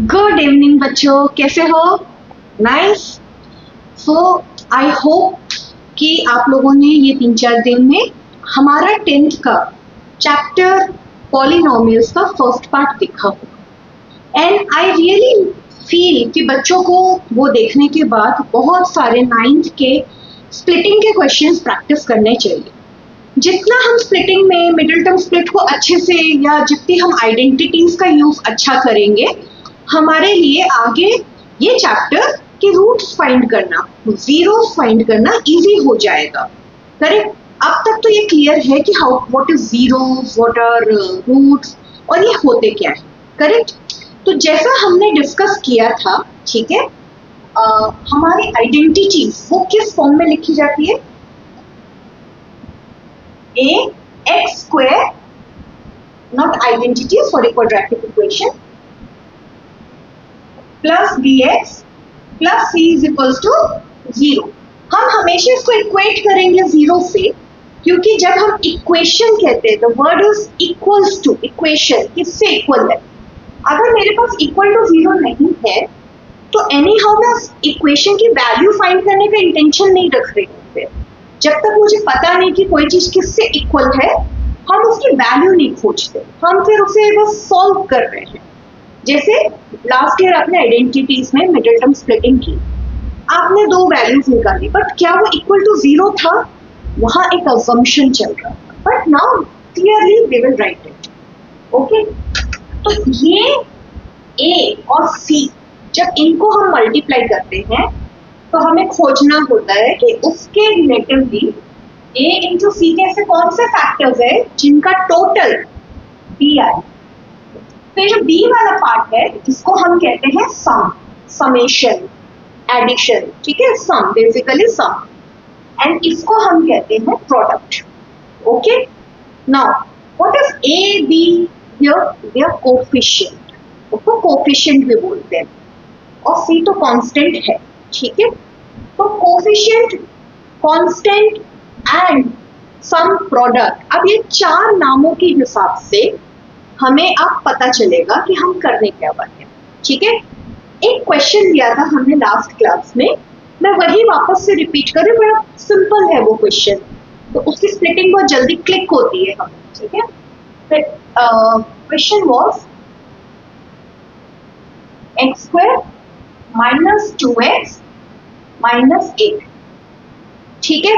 Good evening बच्चों, कैसे हो? नाइस। सो आई होप कि आप लोगों ने ये 3-4 दिन में हमारा 10th का चैप्टर पॉलिनोमियल्स का फर्स्ट पार्ट देखा होगा। एंड आई रियली फील कि बच्चों को वो देखने के बाद बहुत सारे 9th के स्प्लिटिंग के क्वेश्चंस प्रैक्टिस करने चाहिए। जितना हम स्प्लिटिंग में मिडिल टर्म स्प्लिट को अच्छे से या जितनी हम आइडेंटिटीज का यूज अच्छा करेंगे, हमारे लिए आगे ये चैप्टर के रूट्स फाइंड करना, जीरोस फाइंड करना इजी हो जाएगा। करेक्ट? अब तक तो ये क्लियर है कि how what is zeros, what are roots और ये होते क्या है। करेक्ट? तो जैसा हमने डिस्कस किया था, ठीक है, हमारी आइडेंटिटीज वो किस फॉर्म में लिखी जाती है? ax square, not identity for a quadratic equation, plus bx plus c is equals to 0। हम हमेशा इसको इक्वेट करेंगे जीरो से, क्योंकि जब हम इक्वेशन कहते हैं the word is equals to, equation किससे इक्वल है? अगर मेरे पास इक्वल टू 0 नहीं है तो एनी हाउ मैं उस इक्वेशन की वैल्यू फाइंड करने का इंटेंशन नहीं रख रही हूँ। फिर जब तक मुझे पता नहीं कि कोई चीज किससे इक्वल है, हम उसकी वैल्यू नहीं खोजते, हम फिर उसे बस सॉल्व कर रहे हैं। जैसे लास्ट ईयर आपने आइडेंटिटीज में मिडिल टर्म स्प्लिटिंग की, आपने 2 वैल्यूज निकाली, बट क्या वो इक्वल टू 0 था? वहां एक अजम्पशन चल रहा था, but now clearly we will write it. Okay, तो ये ए और सी जब इनको हम मल्टीप्लाई करते हैं तो हमें खोजना होता है कि उसके रिलेटिवली a इंटू सी के ऐसे कौन से फैक्टर्स है जिनका टोटल b आए। तो जो b वाला पार्ट है इसको हम कहते हैं सम, समेशन, एडिशन, ठीक है, सम, बेसिकली सम, एंड इसको हम कहते हैं product. Okay, now what is a b here? There are coefficient, उसको कोफिशिएंट भी बोलते हैं, और c तो कांस्टेंट है, ठीक है। तो coefficient, constant and sum product, अब ये 4 नामों के हिसाब से हमें अब पता चलेगा कि हम करने क्या वाले हैं, ठीक है। एक क्वेश्चन दिया था हमने लास्ट क्लास में, मैं वही वापस से रिपीट कर रही हूँ, बड़ा सिंपल है वो क्वेश्चन, तो उसकी स्प्लिटिंग बहुत जल्दी क्लिक होती है हमें, ठीक है। Question was x square minus 2x minus 8, ठीक है।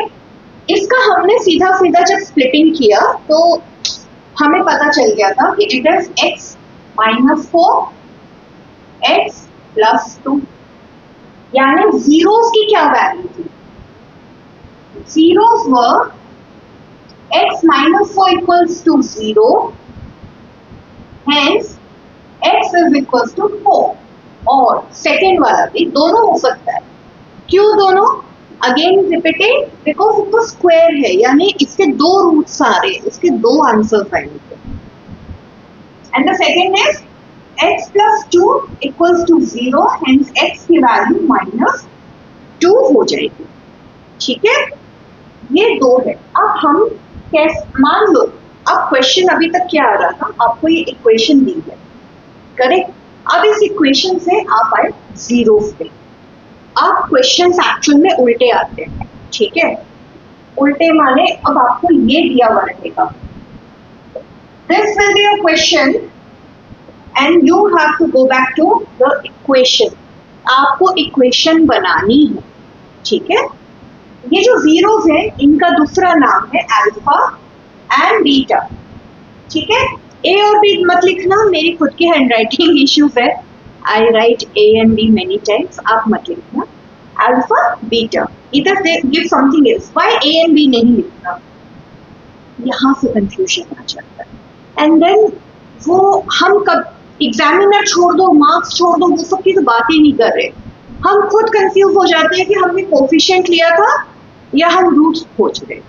इसका हमने सीधा सीधा जब स्प्लिटिंग किया तो हमें पता चल गया था कि it is x minus 4 x plus 2, यानी जीरोस की क्या वैल्यू थी? Zeros were x minus 4 equals to 0, hence x is equals to 4, और सेकेंड वाला भी दोनों हो सकता है। क्यों दोनों? अगेन रिपीटिंग, बिकॉज वो स्क्वायर है, यानी इसके 2 रूट्स आ रहे हैं, इसके 2 आंसर्स आएंगे। And the second is x plus 2 equals to 0, hence x की वैल्यू माइनस 2 हो जाएगी, ठीक है। ये 2 है। अब हम कैसे, मान लो अब क्वेश्चन अभी तक क्या आ रहा था, आपको ये इक्वेशन दी है, करेक्ट। अब इस इक्वेशन से आप आए जीरोस पे। अब क्वेश्चंस एक्चुअल में उल्टे आते हैं, ठीक है। उल्टे माने अब आपको ये दिया हुआ रहेगा, this will be a question and you have to go back to the equation. आपको इक्वेशन बनानी है, ठीक है। ये जो जीरोस है इनका दूसरा नाम है अल्फा एंड बीटा, ठीक है। ए और बी मत लिखना, मेरी खुद की हैंडराइटिंग इश्यूज है, I write A and B many times, आप मत लिखना अल्फा बीटा, इधर give something else. Why A and B नहीं लिखना? यहां से कंफ्यूजन आ जाता है। एंड देन वो हम कब एग्जामिनर छोड़ दो, मार्क्स छोड़ दो, वो सब की तो बात ही नहीं कर रहे, हम खुद कंफ्यूज हो जाते हैं कि हमने कोफिशिएंट लिया था या हम रूट्स खोज रहे,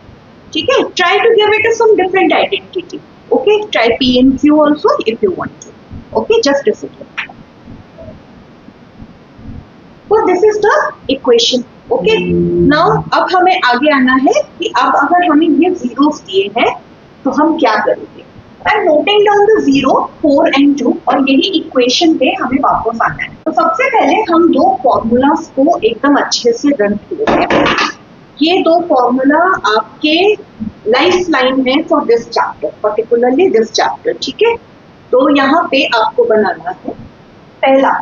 ठीक है। Try to give it some different identity, okay, try p and q also if you want to, okay, just a second. So this is the equation, okay. Now अब हमें आगे आना है कि अब अगर हमें ये जीरोस दिए हैं तो हम क्या करेंगे। I am noting down the 0, 4 and 2 और यही इक्वेशन पे हमें वापस आना है। तो सबसे पहले हम दो फॉर्मूलाज को एकदम अच्छे से रन करेंगे। ये दो फॉर्मूला आपके लाइफ लाइन है for this chapter, particularly this chapter, ठीक है। तो यहाँ पे आपको बनाना है पहला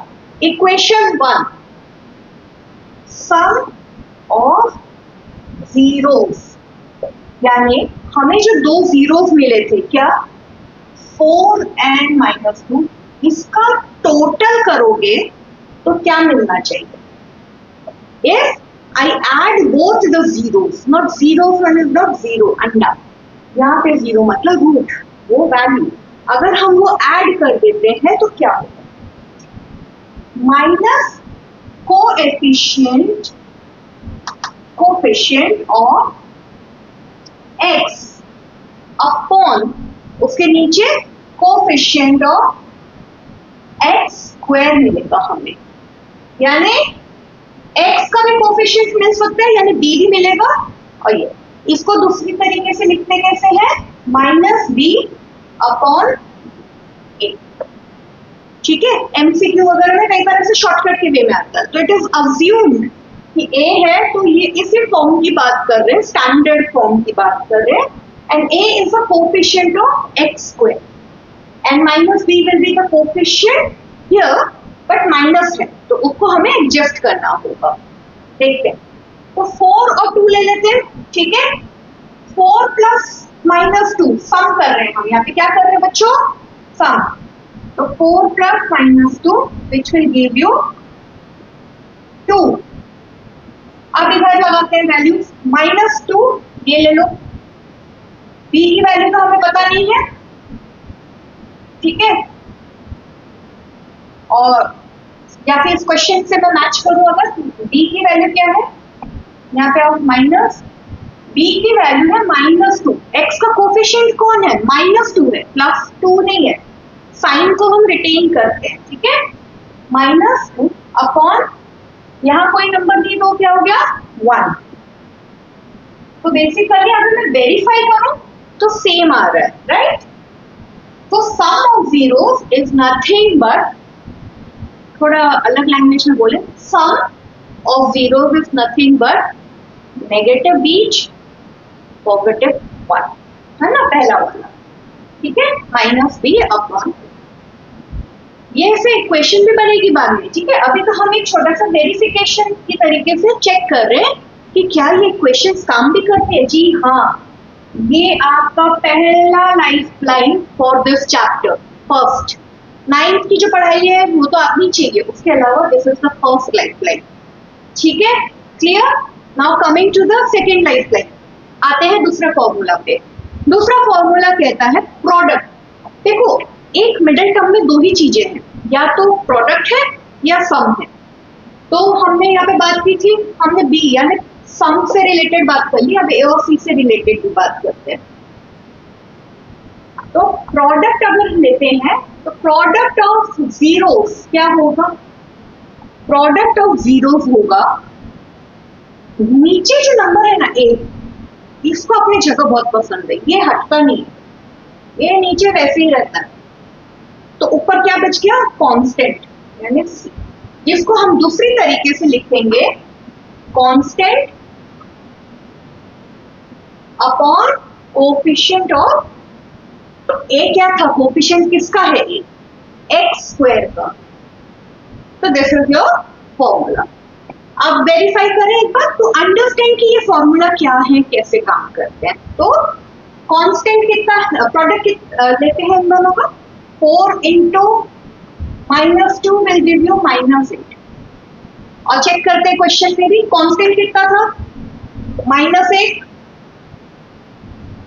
इक्वेशन 1, सम ऑफ जीरोस, यानी हमें जो दो जीरोस मिले थे क्या, 4 and -2, इसका टोटल करोगे तो क्या मिलना चाहिए। If I add both the zeros, not zeros, one is not zero, अंडा, यहाँ पे जीरो मतलब रूट, वो वैल्यू अगर हम वो ऐड कर देते हैं तो क्या होगा, minus coefficient of x upon उसके नीचे कोएफिशिएंट ऑफ x स्क्वायर मिलेगा हमें, यानी x का भी कोएफिशिएंट मिल सकता है, यानी b भी मिलेगा। और ये इसको दूसरी तरीके से लिखते कैसे है, -b अपॉन a, ठीक है। एमसीक्यू वगैरह में कई बार ऐसे शॉर्टकट के वे में आता है। तो इट इज अज्यूम्ड कि a है तो ये इसी फॉर्म की बात कर रहे हैं, स्टैंडर्ड फॉर्म की बात कर रहे हैं, and a is the coefficient of x square and -b will be the coefficient here, but minus है तो उसको हमें एडजस्ट करना होगा। देखते हैं, तो 4 और 2 ले लेते हैं, ठीक है। 4 प्लस -2 सम कर रहे हैं हम, यहाँ पे क्या कर रहे हैं बच्चों, सम। तो 4 plus -2 which will give you 2। अब इधर लगाते हैं वैल्यूज, -2 ये ले लो, b की वैल्यू तो हमें पता नहीं है, ठीक है। और या फिर इस क्वेश्चन से मैं मैच करूं, अगर b की वैल्यू क्या है, यहाँ पे आप माइनस, b की वैल्यू है -2, x का कोएफिशिएंट कौन है, -2 है, +2 नहीं है, साइन को हम रिटेन करते हैं, ठीक है। -2 अपॉन यहाँ कोई नंबर दिए तो क्या हो गया 1। तो बेसिकली अगर मैं वेरीफाई करूं तो सेम आ रहा है, राइट। तो sum of zeros is nothing but, थोड़ा अलग लैंग्वेज में बोले, sum of zeros is nothing but negative बीच पॉजिटिव 1, है ना पहला वाला, ठीक है, -b अपॉन, ये से इक्वेशन भी बनेगी बाद में, ठीक है। अभी तो हम एक छोटा सा वेरिफिकेशन की तरीके से चेक कर रहे हैं कि क्या ये इक्वेशन काम भी करते हैं। जी हाँ, ये आपका पहला life line for this chapter, first 9th की जो पढ़ाई है वो तो आपनी चाहिए, उसके अलावा this is the first life line, ठीक है, clear. Now coming to the second life line, आते हैं दूसरा फॉर्मूला पे। दूसरा फॉर्मूला कहता है प्रोडक्ट। देखो एक मिडिल टर्म में दो ही चीजें हैं, या तो प्रोडक्ट है या सम है। तो हमने यहाँ पे बात की थी, हमने बी यानी सम से रिलेटेड बात कर ली, अब ए और सी से रिलेटेड भी बात करते हैं। तो प्रोडक्ट अगर लेते हैं तो प्रोडक्ट ऑफ जीरोस क्या होगा, प्रोडक्ट ऑफ जीरोस होगा, नीचे जो नंबर है ना ए, इसको अपनी जगह बहुत पसंद है, ये हटता नहीं, ये नीचे वैसे ही रहता है। तो ऊपर क्या बच गया, कांस्टेंट, यानी जिसको हम दूसरी तरीके से लिखेंगे कांस्टेंट अपॉन कोएफिशिएंट ऑफ, तो ए क्या था, कोएफिशिएंट किसका है, ए एक्स स्क्वायर का। तो दिस इज योर फॉर्मूला। अब वेरीफाई करें एक बार तो अंडरस्टैंड कि ये फॉर्मूला क्या है, कैसे काम करते हैं। तो कांस्टेंट कितना, प्रोडक्ट लेते हैं इन दोनों का, 4 इंटू -2 विल गिव यू -8। और चेक करते हैं क्वेश्चन में भी कांस्टेंट कितना था, -1,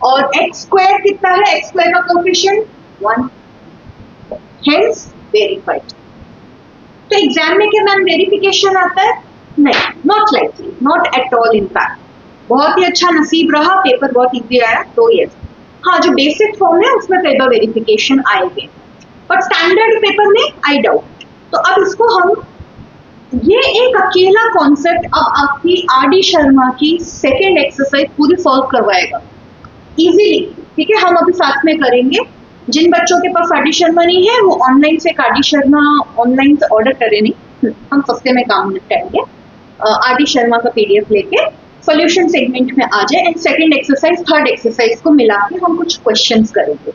और एक्स स्क्वायर कितना है, एक्स स्क्वायर का कोएफिशिएंट 1, हेंस वेरीफाइड। तो एग्जाम में क्या मैम वेरिफिकेशन आता है, नहीं, not likely, not at all. In fact बहुत ही अच्छा नसीब रहा, पेपर बहुत इजी आया, तो यस हाँ, जो बेसिक फॉर्म है उसमें कई बार वेरिफिकेशन आएंगे, बट स्टैंडर्ड पेपर में आई डाउट। तो अब इसको हम, ये एक अकेला कॉन्सेप्ट अब आपकी आर.डी. शर्मा की सेकेंड एक्सरसाइज पूरी सॉल्व करवाएगा इजीली, ठीक है। हम अभी साथ में करेंगे, जिन बच्चों के पास आदि शर्मा नहीं है वो ऑनलाइन से आदि शर्मा ऑनलाइन से ऑर्डर करें, नहीं हम सस्ते में काम निपटाएंगे। आदि शर्मा का पीडीएफ लेके सॉल्यूशन सेगमेंट में आ जाए and second exercise third exercise को मिला के हम कुछ क्वेश्चंस करेंगे।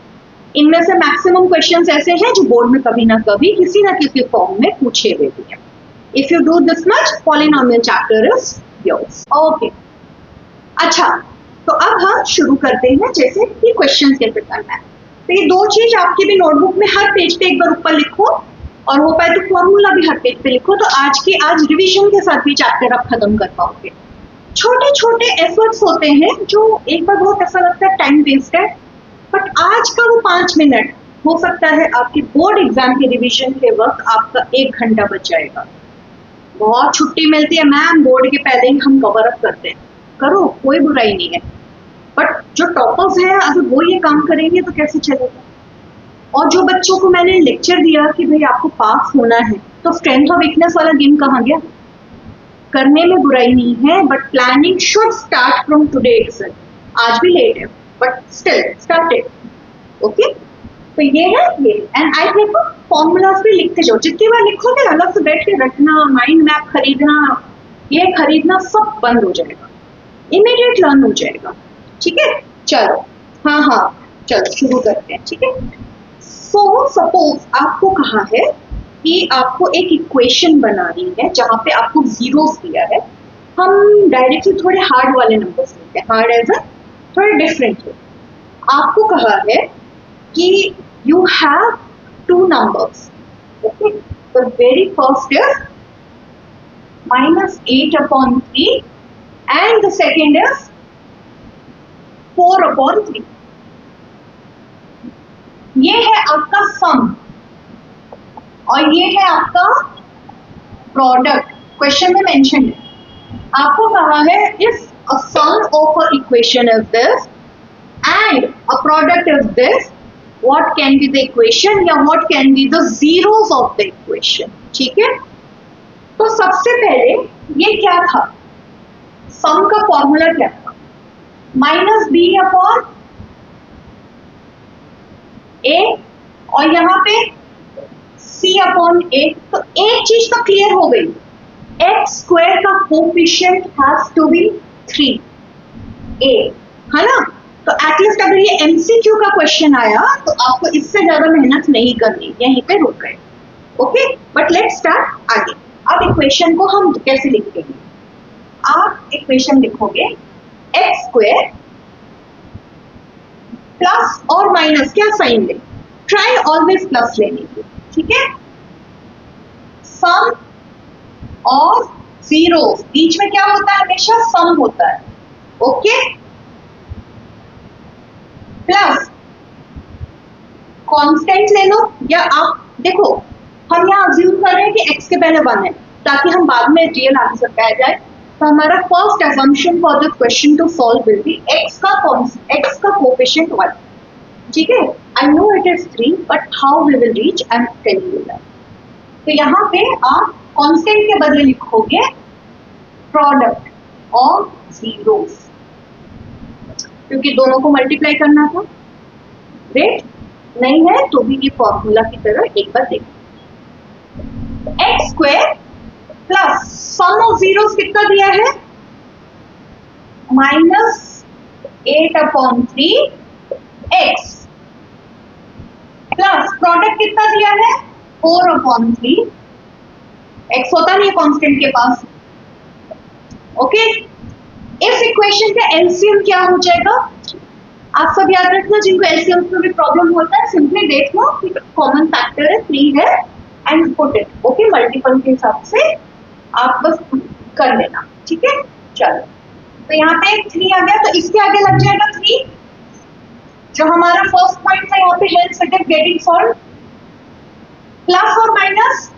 इनमें से मैक्सिमम क्वेश्चंस ऐसे हैं जो बोर्ड में कभी ना कभी किसी ना किसी फॉर्म में पूछे गए हैं। If you do this much polynomial chapter is yours. Okay, अच्छा तो अब हम शुरू करते हैं जैसे कि क्वेश्चंस कैसे करना है। तो ये दो चीज आपकी भी नोटबुक में हर पेज पे एक बार ऊपर लिखो और हो पाए तो फॉर्मूला भी हर पेज पे लिखो, तो आज रिवीजन के साथ भी चैप्टर आप खत्म कर पाओगे। छोटे छोटे एफर्ट्स होते हैं जो एक बार बहुत ऐसा लगता है टाइम वेस्ट है, बट आज का वो 5 मिनट हो सकता है आपके बोर्ड एग्जाम के रिवीजन के वक्त आपका 1 घंटा बच जाएगा। बहुत छुट्टी मिलती है मैम, बोर्ड के पहले ही हम कवर अप करते हैं, करो कोई बुराई नहीं है, बट जो टॉपर्स हैं अगर वो ये काम करेंगे तो कैसे चलेगा। और जो बच्चों को मैंने लेक्चर दिया कि भाई आपको पास होना है, तो स्ट्रेंथ और वीकनेस वाला गेम कहाँ गया। करने में बुराई नहीं है, but planning should start from today itself. आज भी लेट है but still start it. Okay, तो ये है ये, एंड आई थिंक फॉर्मूलाज भी लिखते जाओ, जितनी बार लिखोगे अलग से बैठ के रटना, माइंड मैप खरीदना, ये खरीदना सब बंद हो जाएगा, इमीडिएट लर्न हो जाएगा। ठीक है, चलो हाँ चलो शुरू करते हैं। ठीक है, सो सपोज आपको कहा है कि आपको एक इक्वेशन बनानी है जहां पे आपको जीरोस दिया है। हम डायरेक्टली थोड़े हार्ड वाले नंबर्स लेते हैं, हार्ड एज अ थोड़े डिफरेंट है। आपको कहा है कि you have 2 numbers. Okay, the very first is -8/3 and the second is 4/3। ये है आपका सम और ये है आपका प्रोडक्ट। क्वेश्चन में मेंशन है, आपको कहा है if a sum of a equation is this and a product is this, what can be the equation या what can be the zeros of the equation. ठीक है, तो सबसे पहले ये क्या था, सम का फॉर्मूला क्या था, -b/a, और यहां पे c/a। तो एक चीज तो क्लियर हो गई, x² का coefficient has to be 3a, है ना। तो एटलीस्ट अगर ये MCQ का क्वेश्चन आया तो आपको इससे ज्यादा मेहनत नहीं करनी, यहीं पे रुक गए। ओके, बट लेट्स स्टार्ट आगे। अब इक्वेशन को हम कैसे लिखेंगे, आप इक्वेशन लिखोगे x² प्लस और माइनस क्या साइन ले, ट्राई ऑलवेज प्लस लेने की। ठीक है, सम और जीरो, बीच में क्या होता है, हमेशा सम होता है। ओके, प्लस कांस्टेंट ले लो, या आप देखो हम यहाँ अज्यूम कर रहे हैं कि x के पहले 1 है ताकि हम बाद में रियल आंसर पाया जाए। तो हमारा first assumption for the question to solve will be x का कोफिशिएंट 1। ठीक है, I know it is 3 but how we will reach, I am telling you that. तो यहाँ पे आप कांस्टेंट के बदले लिखोगे प्रोडक्ट ऑफ जीरोस, क्योंकि दोनों को मल्टीप्लाई करना था। वेट नहीं है तो भी ये फॉर्मूला की तरह एक बार देखो, x² plus some of zeros कितना दिया है, -8/3x प्लस प्रोडक्ट कितना दिया है 4/3। x होता नहीं है कांस्टेंट के पास। ओके, इस इक्वेशन का एलसीएम क्या हो जाएगा, आप सब याद रखना, जिनको एलसीएम में भी प्रॉब्लम होता है सिंपली देख लो कि कॉमन फैक्टर है 3 है and put it. Okay, multiple के हिसाब से आप बस कर लेना। ठीक है, चलो तो यहाँ पे 3 आ गया, तो इसके आगे लग जाएगा 3, जो हमारा फर्स्ट पॉइंट था यहाँ पे help it is getting solve. Plus और माइनस,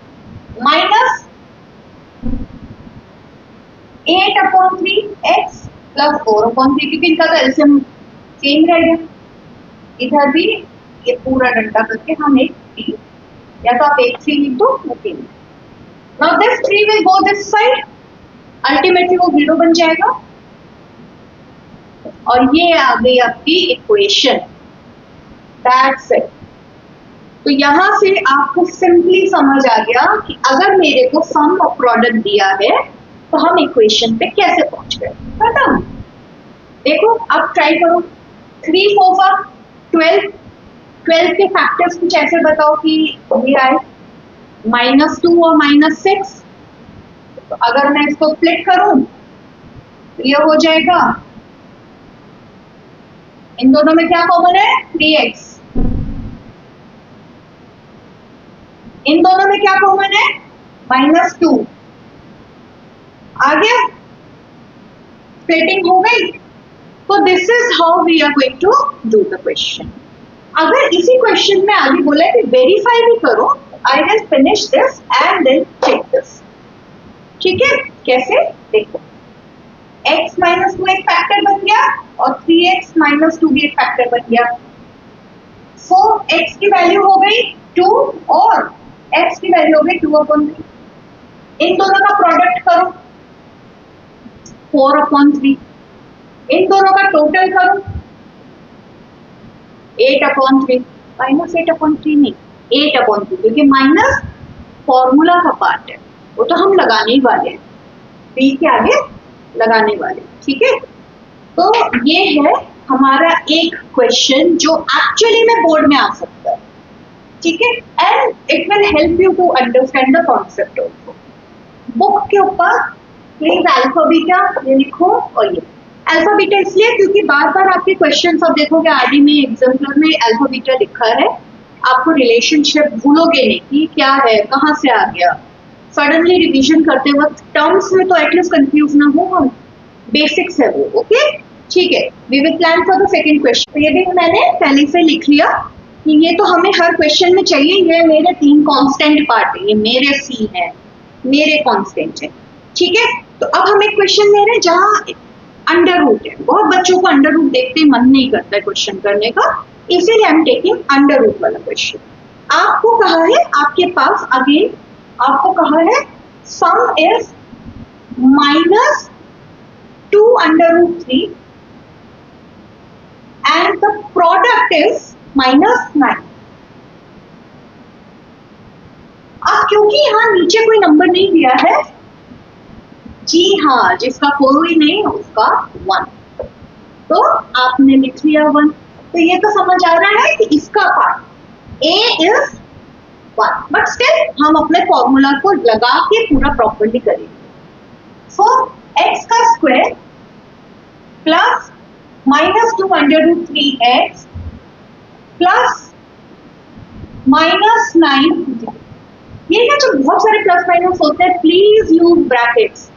-8/3x प्लस 4/3, क्योंकि इनका तो एलसीएम सेम रहेगा। इधर भी ये पूरा डंडा करके हम एक 3, या तो आप एक 3 लिख दो या 3। Now this 3 will go this side, ultimately वो 0 बन जाएगा और ये आ गई आपकी इक्वेशन। That's it. तो यहां से आपको सिंपली समझ आ गया कि अगर मेरे को सम और प्रोडक्ट दिया है तो हम इक्वेशन पे कैसे पहुंच गए। खत्म। देखो अब ट्राई करो। 3 4 12 12 के फैक्टर्स कुछ ऐसे बताओ कि ये आए -2 और -6। तो अगर मैं इसको स्प्लिट करूं तो ये हो जाएगा, इन दोनों में क्या कॉमन है 3x, इन दोनों में क्या कॉमन है -2। आ गया, स्प्लिटिंग हो गई। तो this is how we are going to do the question. अगर इसी क्वेश्चन में आगे बोला है कि वेरीफाई भी करो, I will finish this and then check this. ठीक है, कैसे देखो, x -2 एक फैक्टर बन गया और 3x -2 भी एक फैक्टर बन गया। सो x की वैल्यू हो गई 2 और x की वैल्यू हो गई 2/3। इन दोनों का प्रोडक्ट करो 4/3। इन दोनों का टोटल करो 8/3, -8/3 नहीं 8/3, क्योंकि माइनस फॉर्मूला का पार्ट है, वो तो हम लगाने ही वाले हैं, b के आगे लगाने वाले। ठीक है, तो ये है हमारा एक क्वेश्चन जो एक्चुअली में बोर्ड में आ सकता है। ठीक है, and it will help you to understand the concept also. Book के ऊपर प्लीज अल्फा बीटा ये लिखो, और ये अल्फा बीटा इसलिए क्योंकि बार बार आपके क्वेश्चन आप देखोगे आरडी में, एग्जाम्पलर में अल्फा बीटा लिखा है, आपको रिलेशनशिप भूलोगे नहीं कि क्या है, कहाँ से आ गया। सडनली रिवीजन करते वक्त टर्म्स में तो एटलीस्ट कंफ्यूज ना हो हम, बेसिक्स है वो। ओके ठीक है, we will plan for the second question. ये भी मैंने पहले से लिख लिया कि ये तो हमें हर क्वेश्चन में चाहिए। ये मेरे 3 कांस्टेंट पार्ट है, ये मेरे सी है, मेरे कांस्टेंट है। ठीक है, तो अब हम एक क्वेश्चन ले रहे हैं जहां अंडर रूट है। बहुत बच्चों को अंडर रूट देखते मन नहीं करता है क्वेश्चन करने का, इसीलिए I am taking under root वाला क्वेश्चन। आपको कहा है, आपके पास अगेन आपको कहा है sum is -2√3 and the product is -9। अब क्योंकि यहां नीचे कोई नंबर नहीं दिया है, जी हाँ, जिसका कोई नहीं उसका 1, तो आपने लिख लिया 1। तो ये तो समझ आ रहा है कि इसका part a is 1, but still हम अपने फॉर्मूला को लगा के पूरा प्रॉपर्ली करेंगे। सो x का स्क्वायर प्लस -2√3x प्लस -9। ये ना जो बहुत सारे प्लस माइनस होते हैं, प्लीज यूज ब्रैकेट्स।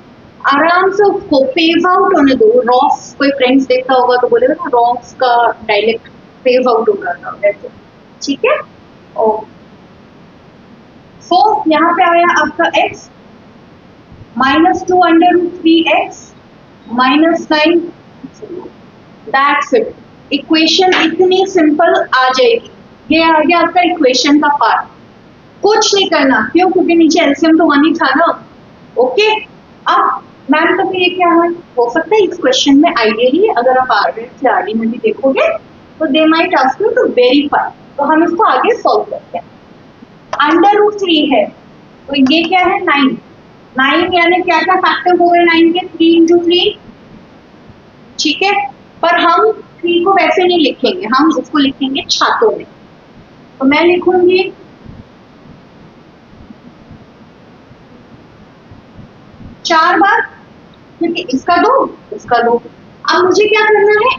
आराम से उसको फेज आउट होने दो। रॉफ्स कोई फ्रेंड्स देखता होगा तो बोलेगा ना रॉफ्स का डायलेक्ट फेज आउट हो रहा था वैसे। ठीक है, ओके। सो यहाँ पे आया आपका x -2√3x -9। That's it, equation इतनी सिंपल आ जाएगी। ये आ गया आपका इक्वेशन का पार्ट, कुछ नहीं करना। क्यों? क्योंकि नीचे एलसीएम तो 1 ही था ना। ओके, अब मैम तो ये क्या है, हो सकता है इस क्वेश्चन में आइडियली अगर आप आरडी में भी देखोगे तो they might ask you to verify, तो हम इसको आगे सॉल्व करते हैं। √3 है तो ये क्या है 9 यानी क्या क्या फैक्टर हो गए 9 के 3 × 3। ठीक है, पर हम 3 को वैसे नहीं लिखेंगे, हम इसको लिखेंगे छातों में। तो मैं लिखूंगी 4 बार, क्योंकि इसका 2 इसका 2। अब मुझे क्या करना है,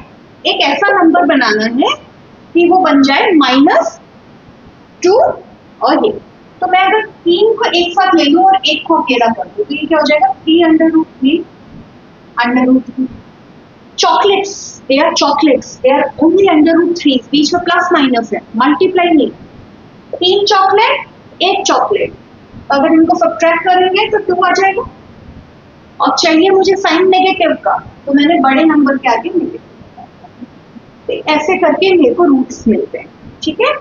एक ऐसा नंबर बनाना है कि वो बन जाए -2 और ये। तो मैं अगर 3 को एक साथ ले लूं और 1 को अकेला कर दूं तो ये क्या हो जाएगा 3 √3। Chocolates, they are chocolates, they are only √3, बीच में प्लस माइनस है, मल्टीप्लाई नहीं। 3 चॉकलेट 1 चॉकलेट, अगर इनको सब्ट्रैक्ट करेंगे तो 2 आ जाएगा। और चाहिए मुझे साइन नेगेटिव का, तो मैंने बड़े नंबर के आगे नेगेटिव। तो ऐसे करके मेरे को रूट्स मिलते हैं। ठीक है,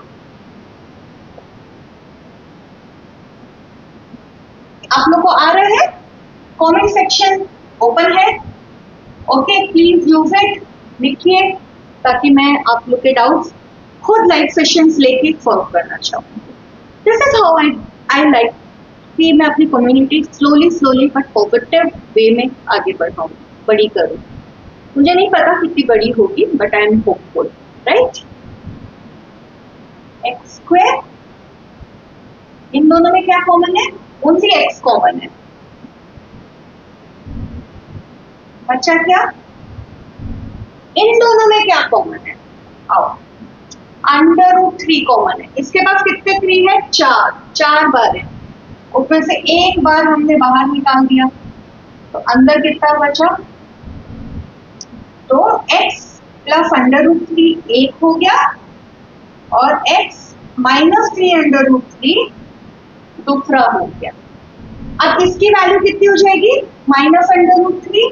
आप लोग को आ रहा है? कमेंट सेक्शन ओपन है। ओके, प्लीज यूज इट, लिखिए ताकि मैं आप लोग के डाउट्स खुद लाइव सेशंस लेके फॉलो करना चाहूँगी। This is how I like कि मैं अपनी community slowly but positive way में आगे बढ़ाऊँ, बड़ी करूँ। मुझे नहीं पता कितनी बड़ी होगी but I am hopeful, right. X square, इन दोनों में क्या कॉमन है? ओनली एक्स कॉमन है। बच्चा क्या? इन दोनों में क्या कॉमन है? आओ, √3 कॉमन है। इसके पास कितने 3 है? 4 बार है। उसमें से एक बार हमने बाहर निकाल दिया तो अंदर कितना बचा? तो x प्लस √3 एक हो गया और x माइनस 3 √3 दूसरा हो गया। अब इसकी वैल्यू कितनी हो जाएगी? माइनस √3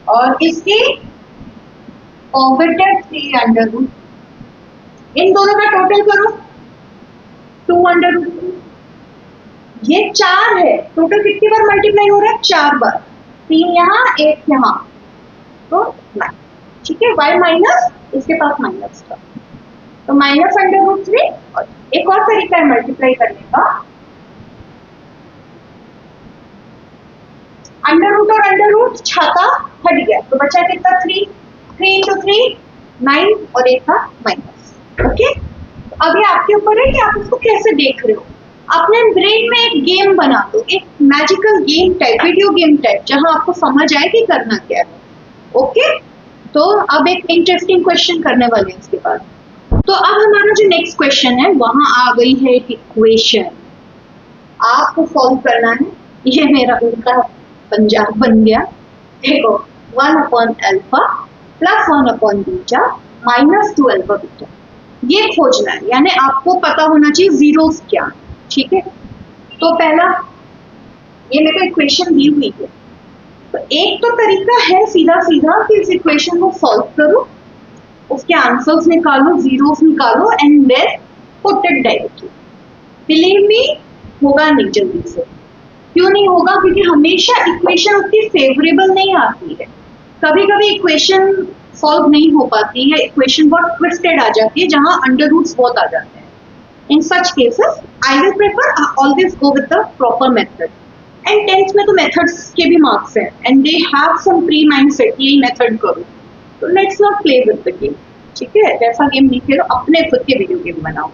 और इसकी पॉजिटिव 3 इन दोनों का टोटल करो 2 ये 4 है। टोटल कितनी बार मल्टीप्लाई हो रहा है? 4 बार। 3 यहाँ, 1 यहाँ, तो 9। ठीक है, y माइनस, इसके पास माइनस था तो माइनस √3। और एक और तरीका है मल्टीप्लाई करने का, अंडर रूट छाता हट गया तो बचा कितना? 3 × 3 9 और एक था माइनस। ओके, अभी आपके ऊपर है कि आप उसको कैसे देख रहे हो। अपने ब्रेन में एक गेम बना दो, एक magical game type, video game type, जहां आपको समझ आए कि करना क्या है। ओके, तो अब एक इंटरेस्टिंग क्वेश्चन करने वाले हैं इसके बाद। तो अब हमारा जो नेक्स्ट क्वेश्चन है वहां आ गई है एक इक्वेशन, आपको सॉल्व करना है। ये मेरा उल्टा पंजाब बन गया। देखो, 1/α प्लस 1/β माइनस 2α-β, ये खोजना है। यानी आपको पता होना चाहिए जीरोस क्या। ठीक है, तो पहला ये मेरे को इक्वेशन दी हुई है, तो एक तो तरीका है सीधा सीधा कि इस इक्वेशन को सॉल्व करो, उसके आंसर्स निकालो, जीरोस निकालो and then put it directly. Believe me, होगा नहीं जल्दी से। क्यों नहीं होगा? क्योंकि हमेशा इक्वेशन उतनी फेवरेबल नहीं आती है। कभी कभी इक्वेशन सॉल्व नहीं हो पाती है, इक्वेशन बहुत ट्विस्टेड आ जाती है जहां अंडर रूट्स बहुत आ जाते हैं। In such cases I will prefer always go with the proper method. And 10th में तो मेथड्स के भी मार्क्स हैं and they have some pre mind set, यही मेथड करो। तो let's not play with the game. ठीक है, वैसा गेम नहीं खेलो, अपने खुद के वीडियो गेम बनाओ,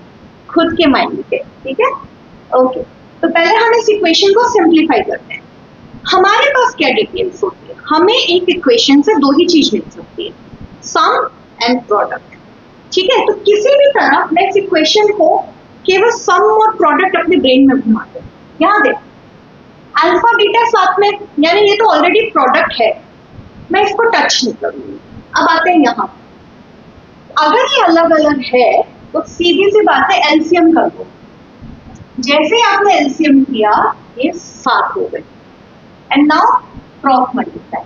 खुद के माइंड के। ठीक है, ओके। तो पहले हम इस इक्वेशन को सिंप्लीफाई करते हैं। हमारे पास क्या डिटेल्स होती है? हमें एक इक्वेशन से दो ही चीज मिल सकती है, सम एंड प्रोडक्ट। ठीक है, तो किसी भी तरह मैं इस इक्वेशन को केवल सम और प्रोडक्ट अपने ब्रेन में घुमाते हैं। यहाँ देख, अल्फा बीटा साथ में, यानी ये तो ऑलरेडी प्रोडक्ट है, मैं इसको टच नहीं करूंगी। अब आते हैं यहाँ, अगर ये अलग अलग है तो सीधी सी बात है एलसीएम कर दो। जैसे ही आपने एलसीएम किया ये 7 हो गए and now cross multiply.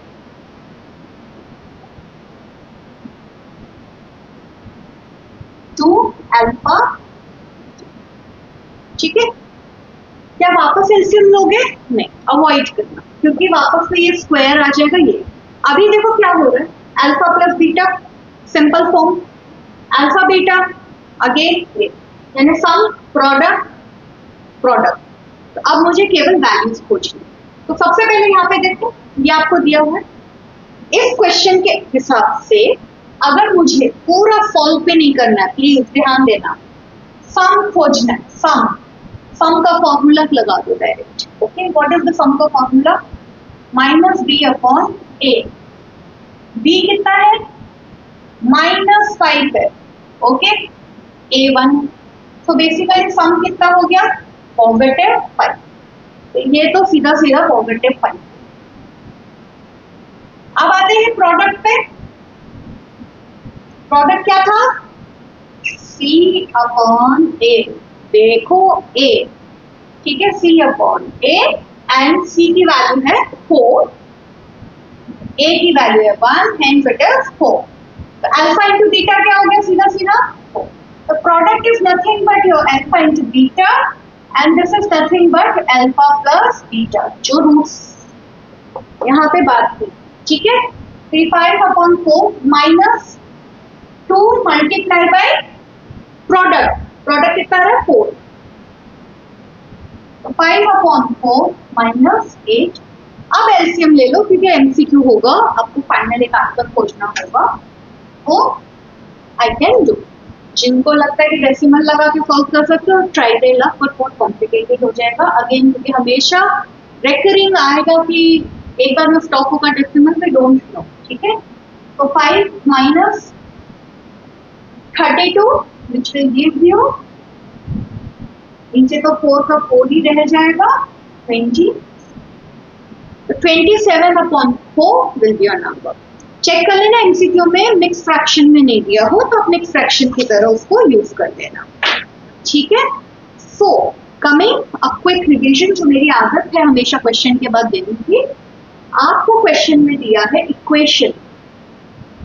Alpha. ठीक है, क्या वापस एलसीएम लोगे? नहीं, अवॉइड करना, क्योंकि वापस से ये स्क्वायर आ जाएगा। ये अभी देखो क्या हो रहा है, alpha plus beta simple form, alpha beta again यानी सम प्रोडक्ट प्रोडक्ट। तो अब मुझे केवल वैल्यूज खोजनी। तो सबसे पहले यहाँ पे देखो, ये आपको दिया हुआ है। इस क्वेश्चन के हिसाब से अगर मुझे पूरा सॉल्व पे नहीं करना है, प्लीज ध्यान देना, सम खोजना है। सम का फॉर्मूला लगा दो direct. Okay, what is the sum का फॉर्मूला? -b/a। b कितना है? -5 है। Okay, a1। तो बेसिकली सम कितना हो गया? +5। तो ये तो सीधा सीधा +5। अब आते हैं प्रोडक्ट पे। प्रोडक्ट क्या था? C/a। देखो a, ठीक है, C/a एंड C की वैल्यू है 4, a की वैल्यू है 1, हेंस इट इज 4। तो अल्फा इंटू बीटा क्या हो गया? सीधा सीधा 4। तो product is nothing but your alpha into beta and this is nothing but alpha plus beta, जो रूट्स यहाँ पे बात की। ठीक है, 35/4 -2 मल्टीप्लाई बाय प्रोडक्ट कितना है 4, 5/4 माइनस 8। अब एलसीएम ले लो क्योंकि एमसीक्यू होगा, आपको फाइनल एक आंसर खोजना होगा, वो आई कैन डू। जिनको लगता है कि डेसिमल लगा के सॉल्व कर सकते हो ट्राई दे लक, बट बहुत कॉम्प्लिकेटेड हो जाएगा अगेन, क्योंकि हमेशा रेकरिंग आएगा कि एक बार में स्टॉप होगा डेसिमल में, डोंट नो, ठीक है। तो 5 minus 32 which will give you, नीचे तो 4 का 4 ही रह जाएगा, 20। तो 27/4 will be your number. Check कर लेना एमसीक्यू में मिक्स फ्रैक्शन में नहीं दिया हो तो आप मिक्स फ्रैक्शन की तरह उसको यूज कर लेना, ठीक है। So coming a quick revision, जो मेरी आदत है हमेशा क्वेश्चन के बाद देने की। आपको क्वेश्चन में दिया है इक्वेशन,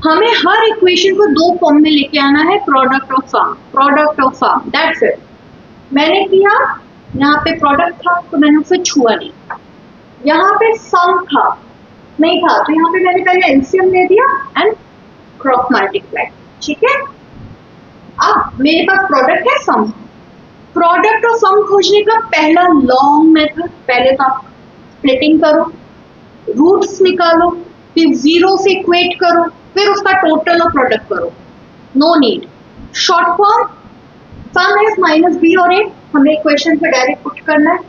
हमें हर इक्वेशन को 2 फॉर्म में लेके आना है, product of sum, that's it. मैंने किया, यहाँ पे प्रोडक्ट था तो मैंने उसे छुआ नहीं, यहाँ पे सम था नहीं था तो यहाँ पे मैंने पहले एलसीएम ले दिया एंड क्रॉस मल्टीप्लाई, ठीक है। अब मेरे पास प्रोडक्ट है सम, प्रोडक्ट और सम खोजने का पहला लॉन्ग मेथड, पहले तो आप स्प्लिटिंग करो, रूट्स निकालो, फिर 0 से इक्वेट करो, फिर उसका टोटल और प्रोडक्ट करो, no need. Short form sum is minus b और ए, हमें इक्वेशन पे डायरेक्ट पुट करना है।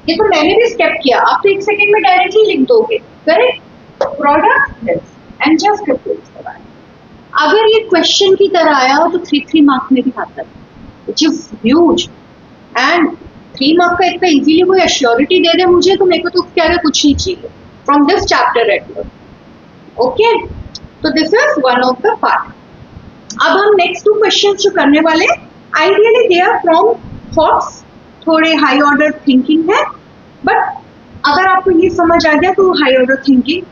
ये तो मैंने भी स्टेप किया, आप तो 1 सेकेंड में डायरेक्टली लिख दोगे, correct. Product this and just replace the value. अगर ये क्वेश्चन की तरह आया हो तो 3 मार्क में भी आता है, which is huge. And 3 mark का इतना इजीली कोई एश्योरिटी दे दे मुझे तो मेरे को तो उसके आगे कुछ नहीं चाहिए from this chapter at least, okay. तो this is one of the part. अब हम नेक्स्ट 2 क्वेश्चन जो करने वाले, ideally they are from thoughts, थोड़े हाई ऑर्डर थिंकिंग है, बट अगर आपको ये समझ आ गया तो हाई ऑर्डर थिंकिंग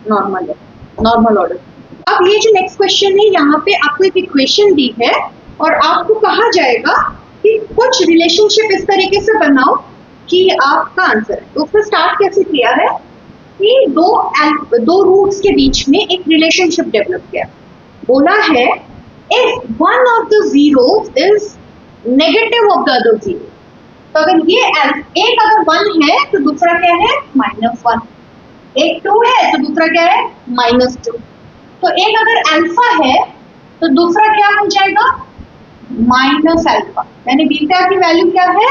नॉर्मल है, नॉर्मल ऑर्डर। अब ये जो नेक्स्ट क्वेश्चन है, यहाँ पे आपको एक इक्वेशन दी है और आपको कहा जाएगा कि कुछ रिलेशनशिप इस तरीके से बनाओ कि आपका आंसर है। तो उसने स्टार्ट कैसे किया है कि दो रूट्स के बीच में एक रिलेशनशिप डेवलप किया, बोला है if one of the zeros is negative of the other zero. तो अगर ये एक अगर 1 है तो दूसरा क्या है -1, एक 2 है तो दूसरा क्या है -2। तो एक अगर अल्फा है तो दूसरा क्या हो जाएगा -अल्फा, यानी बीटा की वैल्यू क्या है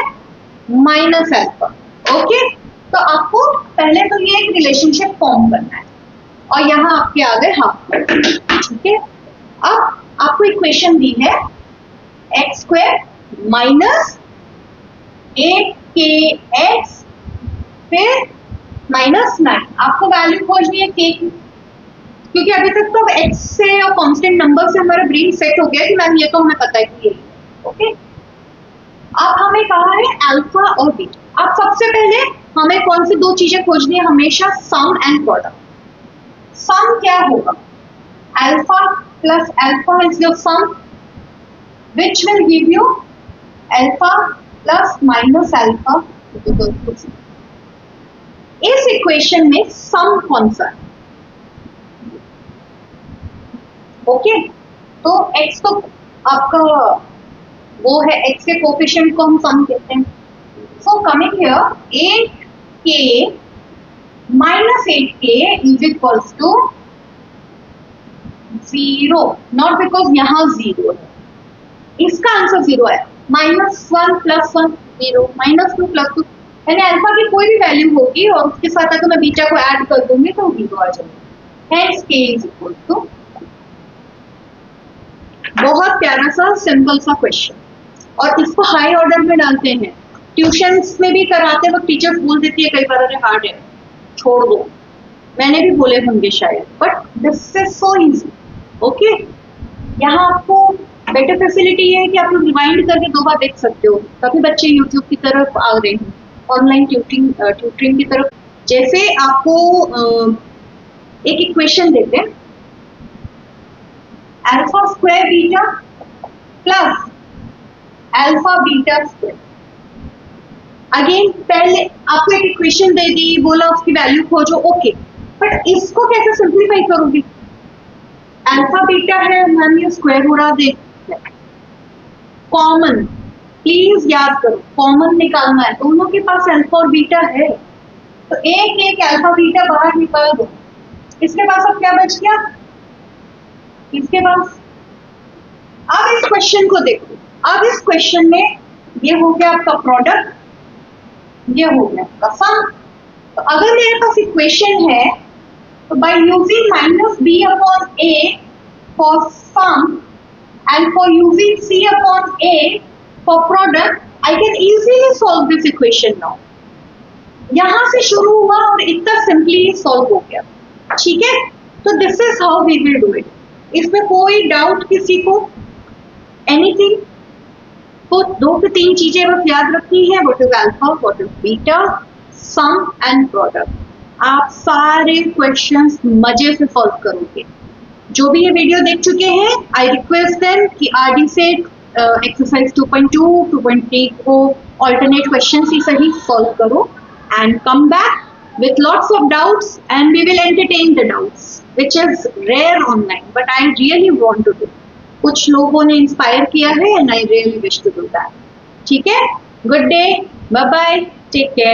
-अल्फा, ओके। तो आपको पहले तो ये एक रिलेशनशिप फॉर्म करना है और यहाँ आपके आ गए हाफ, ठीक है। अब आपको इक्वेशन दी है x² माइनस 8kx फिर -9। आपको वैल्यू खोजनी है k की, क्योंकि अभी तक तो x से और कांस्टेंट नंबर से हमारा ब्रेन सेट हो गया कि मैम ये तो हमें पता है कि ये, ओके। अब हमें कहा है अल्फा और बीटा। अब सबसे पहले हमें कौन सी 2 चीजें खोजनी है हमेशा, सम एंड प्रोडक्ट। सम क्या होगा, alpha plus alpha is your sum which will give you alpha plus minus alpha. इस इक्वेशन में सम कौन सा है, ओके। तो x तो आपका वो है, x के कोफिशिएंट को हम सम कहते हैं। So coming here 8k minus 8k is equals to 0, not because यहाँ 0 है, इसका आंसर 0 है। -1 + 1 0, -2 + 2, यानी अल्फा की कोई भी वैल्यू होगी और उसके साथ अगर मैं बीटा को ऐड कर दूंगी तो 0 आ जाएगा। Hence k is equal to, बहुत प्यारा सा सिंपल सा क्वेश्चन, और इसको हाई ऑर्डर में डालते हैं। ट्यूशंस में भी कराते वक्त टीचर बोल देती है कई बार अरे हार्ड है छोड़ दो, मैंने भी बोले होंगे शायद, but this is so easy, okay. यहाँ आपको बेटर फैसिलिटी है कि आप लोग रिवाइंड करके 2 बार देख सकते हो, तभी बच्चे यूट्यूब की तरफ आ रहे हैं, ऑनलाइन ट्यूटरिंग की तरफ। जैसे आपको एक इक्वेशन देते हैं, alpha square beta plus alpha beta square. Again पहले आपको एक इक्वेशन दे दी, बोला उसकी वैल्यू खोजो, ओके, बट इसको कैसे सिंप्लीफाई करोगे? अल्फा बीटा है मैम, ये स्क्वायर उड़ा दे, कॉमन, प्लीज याद करो, कॉमन निकालना है। दोनों के पास अल्फा और बीटा है, तो एक एक अल्फा बीटा बाहर निकाल दो। इसके पास अब क्या बच गया, इसके पास। अब इस क्वेश्चन को देखो, अब इस क्वेश्चन में ये हो गया आपका प्रोडक्ट, ये हो गया आपका सम। तो अगर मेरे पास इक्वेशन है, तो by using minus b upon a for sum and for using c upon a for product, I can easily solve this equation now. यहां से शुरू हुआ और इतना सिंपली सॉल्व हो गया, ठीक है। तो this is how we will do it. इसमें कोई डाउट किसी को, एनीथिंग? तो 2 से 3 चीजें बस याद रखनी है, what is alpha, what is beta, sum and product. आप सारे क्वेश्चंस मजे से सॉल्व करोगे। जो भी ये वीडियो देख चुके हैं, आई रिक्वेस्ट देम कि आरडी से एक्सरसाइज 2.2, 2.3 को ऑल्टरनेट क्वेश्चन ही सही सॉल्व करो and come back with lots of doubts, and we will entertain the doubts, which is rare online, but I really want to do. कुछ लोगों ने inspire किया है and I really wish to do that. ठीक है, good day, bye bye, take care.